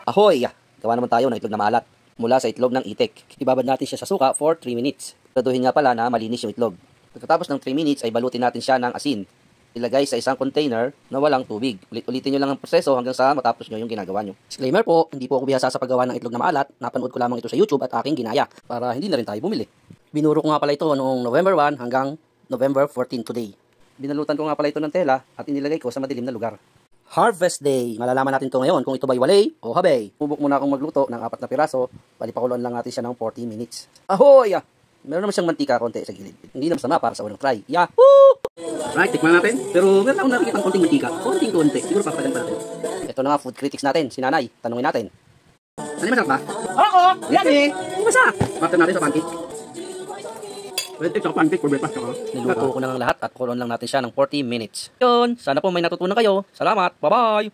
Ahoy! Gawa naman tayo ng itlog na maalat mula sa itlog ng itik. Ibabad natin siya sa suka for 3 minutes. Siguraduhin nga pala na malinis yung itlog. Pagkatapos ng 3 minutes ay balutin natin siya ng asin. Ilagay sa isang container na walang tubig. Ulit-ulitin nyo lang ang proseso hanggang sa matapos nyo yung ginagawa nyo. Disclaimer po, hindi po ako bihasa sa paggawa ng itlog na maalat. Napanood ko lamang ito sa YouTube at aking ginaya para hindi na rin tayo bumili. Binuro ko nga pala ito noong November 1 hanggang November 14 today. Binalutan ko nga pala ito ng tela at inilagay ko sa madilim na lugar. Harvest Day. Malalaman natin ito ngayon kung ito ba'y walay o habay. Subok muna akong magluto ng 4 na piraso. Palipakuluan lang natin siya ng 40 minutes. Ahoy! Meron naman siyang mantika konti sa gilid. Hindi na masama para sa unang try. Yahoo! Right, tikman natin. Pero meron akong nakikita ng konting mantika. Konting-konti. Siguro papatagan pa natin. Ito na nga food critics natin. Si Nanay. Tanungin natin. Ano masarap ba? Oo! Yummy! Ano masarap? After natin sa pancake. Pwede sa pancake for breakfast ako. Niluto ko na ng lahat at kulon lang natin siya ng 40 minutes. Yun, sana po may natutunan kayo. Salamat, bye-bye!